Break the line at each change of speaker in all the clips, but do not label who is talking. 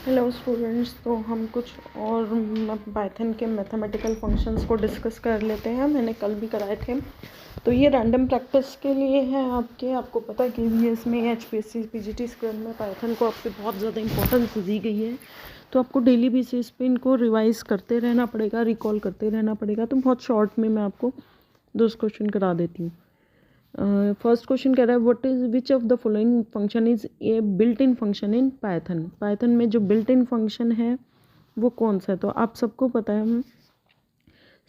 Hello students, तो हम कुछ और पाइथन के मैथमेटिकल फंक्शंस को डिस्कस कर लेते हैं। मैंने कल भी कराए थे। तो ये रैंडम प्रैक्टिस के लिए है आपको पता है कि KVS में HPSC PGT स्क्रीन में पाइथन को आपसे बहुत ज़्यादा इंपॉर्टेंस दी गई है। तो आपको डेली बेसिस पे इनको रिवाइज करते रहना पड़ेगा, रिकॉल करते रहना पड़ेगा। तो बहुत शॉर्ट में मैं आपको 2 क्वेश्चन करा देती हूँ। फर्स्ट क्वेश्चन कह रहा है what is which of the following function is a built in function in Python. Python में जो बिल्ट इन फंक्शन है वो कौन सा है? तो आप सबको पता है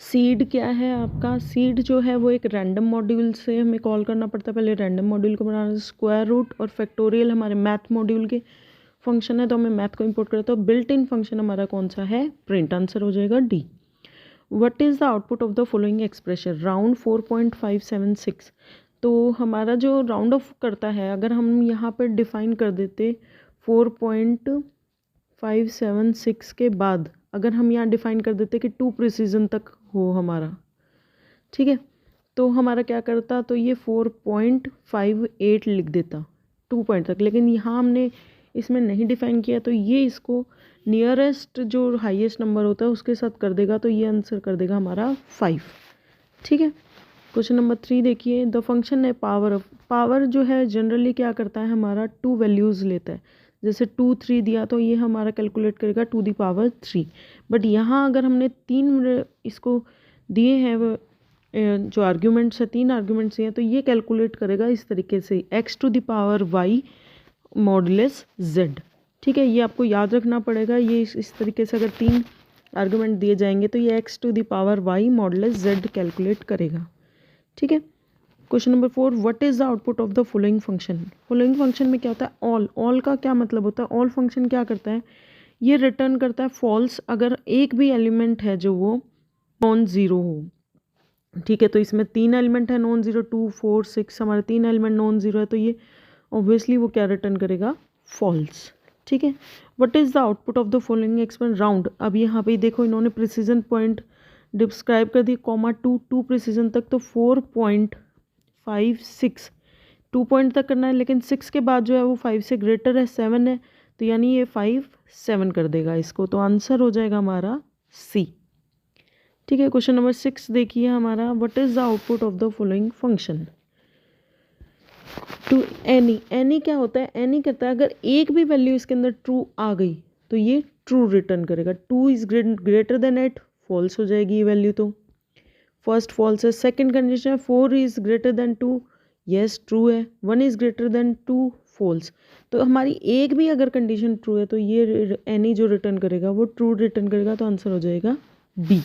सीड क्या है। आपका सीड जो है वो एक रैंडम मॉड्यूल से हमें कॉल करना पड़ता है। पहले रैंडम मॉड्यूल को बनाना, स्क्वायर रूट और फैक्टोरियल हमारे मैथ मॉड्यूल के फंक्शन है, तो हमें मैथ को इंपोर्ट करते हैं। तो बिल्ट इन फंक्शन हमारा कौन सा है? प्रिंट। आंसर हो जाएगा D. What is the output of the following expression round 4.576। तो हमारा जो राउंड ऑफ करता है, अगर हम यहाँ पर डिफाइन कर देते 4.576 के बाद अगर हम यहाँ डिफाइन कर देते कि 2 प्रिसीजन तक हो हमारा, ठीक है, तो हमारा क्या करता, तो ये 4.58 लिख देता 2 पॉइंट तक। लेकिन यहाँ हमने इसमें नहीं डिफाइन किया, तो ये इसको नियरेस्ट जो हाईएस्ट नंबर होता है उसके साथ कर देगा। तो ये आंसर कर देगा हमारा 5। ठीक है। क्वेश्चन नंबर 3 देखिए, द फंक्शन है पावर। पावर जो है जनरली क्या करता है, हमारा 2 वैल्यूज़ लेता है। जैसे 2 3 दिया तो ये हमारा कैलकुलेट करेगा 2 दी पावर 3। बट यहाँ अगर हमने 3 इसको दिए हैं, जो आर्ग्यूमेंट्स है 3 आर्ग्यूमेंट्स हैं, तो ये कैलकुलेट करेगा इस तरीके से x to the power y modulus z। ठीक है, ये आपको याद रखना पड़ेगा। ये इस तरीके से अगर 3 आर्ग्यूमेंट दिए जाएंगे तो ये x to the power y modulus z calculate करेगा। ठीक है। Question number 4, what is the output of the following function. Following function में क्या होता है? ऑल। ऑल का क्या मतलब होता है? ऑल फंक्शन क्या करता है, ये रिटर्न करता है फॉल्स अगर एक भी एलिमेंट है जो वो नॉन ज़ीरो हो। ठीक है, तो इसमें 3 एलिमेंट है नॉन ज़ीरो, 2 4 6, हमारे 3 एलिमेंट नॉन ज़ीरो है, तो ये ऑब्वियसली वो क्या रिटर्न करेगा? फॉल्स। ठीक है। What is the output of the following experiment round. अब यहाँ पे देखो इन्होंने प्रिसीजन पॉइंट डिस्क्राइब कर दी, कॉमा 2 प्रिसीजन तक, तो 4.56 2 पॉइंट तक करना है। लेकिन 6 के बाद जो है वो 5 से ग्रेटर है, 7 है, तो यानी ये 5 7 कर देगा इसको। तो आंसर हो जाएगा हमारा सी। ठीक है। क्वेश्चन नंबर 6 देखिए हमारा, what is the output of the following function to any. Any क्या होता है? एनी करता है अगर एक भी वैल्यू इसके अंदर ट्रू आ गई तो ये ट्रू रिटर्न करेगा। 2 इज ग्रेटर देन 8, फॉल्स हो जाएगी ये वैल्यू, तो फर्स्ट फॉल्स है। सेकंड कंडीशन है 4 is greater than 2, yes true है। 1 इज ग्रेटर देन 2, फॉल्स। तो हमारी एक भी अगर कंडीशन ट्रू है तो ये एनी जो रिटर्न करेगा वो ट्रू रिटर्न करेगा। तो आंसर हो जाएगा बी।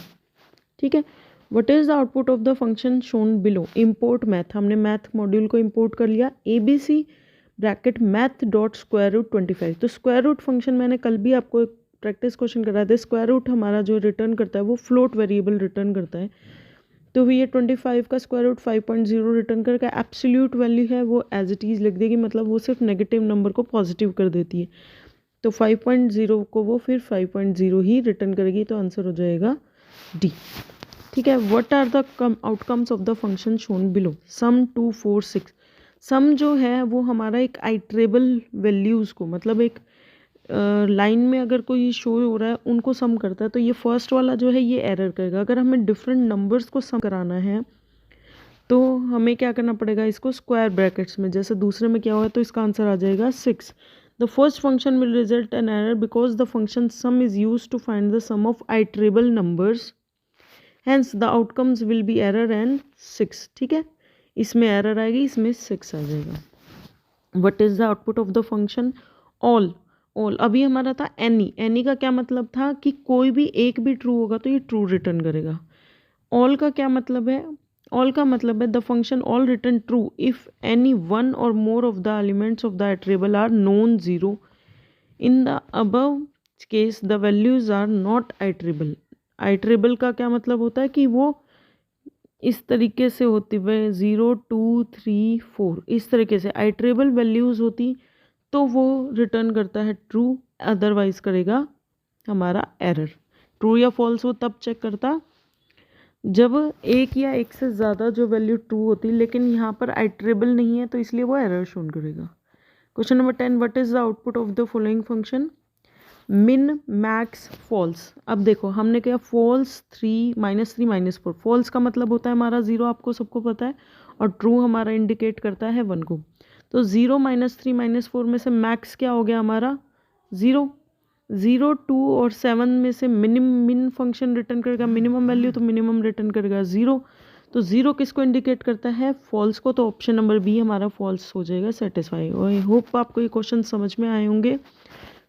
ठीक है। What is the output of the function shown below. Import math, हमने मैथ मॉड्यूल को इम्पोर्ट कर लिया। ABC bracket math dot square root 25। तो स्क्वायर रूट फंक्शन मैंने कल भी आपको एक प्रैक्टिस क्वेश्चन कराया था। स्क्वायर रूट हमारा जो रिटर्न करता है वो फ्लोट वेरिएबल रिटर्न करता है। तो ये 25 का स्क्वायर रूट 5.0 रिटर्न करके एब्सोल्यूट वैल्यू है वो एज इट इज़ लिख देगी, मतलब वो सिर्फ नेगेटिव नंबर को पॉजिटिव कर देती है। तो 5.0 को वो फिर 5.0 ही रिटर्न करेगी। तो आंसर हो जाएगा डी। ठीक है। What are the outcomes of the function shown below. Sum 2 4 6। Sum जो है वो हमारा एक आइट्रेबल वैल्यूज़ को, मतलब एक लाइन में अगर कोई शो हो रहा है उनको सम करता है। तो ये फर्स्ट वाला जो है ये एरर करेगा। अगर हमें डिफरेंट नंबर्स को सम कराना है तो हमें क्या करना पड़ेगा, इसको स्क्वायर ब्रैकेट्स में, जैसे दूसरे में क्या हुआ तो इसका आंसर आ जाएगा 6। The first function will result an error because the function sum is use to find the sum of iterable numbers, hence the outcomes will be error and 6। ठीक है, इसमें एरर आएगी, इसमें 6 आ जाएगा। What is the output of the function all. All अभी हमारा था any. Any का क्या मतलब था कि कोई भी एक भी ट्रू होगा तो ये ट्रू रिटर्न करेगा। ऑल का क्या मतलब है? ऑल का मतलब है the function all return true if any one or more of the elements of the iterable are non zero. In the above case the values are not iterable. Iterable का क्या मतलब होता है कि वो इस तरीके से होती है 0 2 3 4, इस तरीके से आइट्रेबल वैल्यूज़ होती तो वो रिटर्न करता है ट्रू, अदरवाइज करेगा हमारा एरर। ट्रू या फॉल्स वो तब चेक करता जब एक या एक से ज़्यादा जो वैल्यू ट्रू होती, लेकिन यहाँ पर आइट्रेबल नहीं है तो इसलिए वो एरर शोन करेगा। Question number 10, what is the output of the following function. Min max false. अब देखो हमने क्या फॉल्स 3 -3 -4, फॉल्स का मतलब होता है हमारा 0, आपको सबको पता है, और ट्रू हमारा इंडिकेट करता है 1 को। तो 0 -3 -4 में से मैक्स क्या हो गया हमारा 0। 0 2 और 7 में से मिन फंक्शन रिटर्न करेगा मिनिमम वैल्यू, तो मिनिमम रिटर्न करेगा 0। तो 0 किसको इंडिकेट करता है फॉल्स को, तो ऑप्शन नंबर बी हमारा फॉल्स हो जाएगा सेटिस्फाई। और आई होप आपको ये क्वेश्चन समझ में आए होंगे।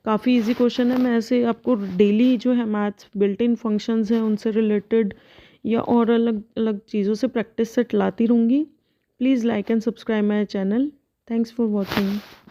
काफ़ी इजी क्वेश्चन है। मैं ऐसे आपको डेली जो है मैथ्स बिल्ट इन फंक्शंस हैं उनसे रिलेटेड या और अलग अलग चीज़ों से प्रैक्टिस सेट लाती रहूँगी। Please like and subscribe my channel. Thanks for watching.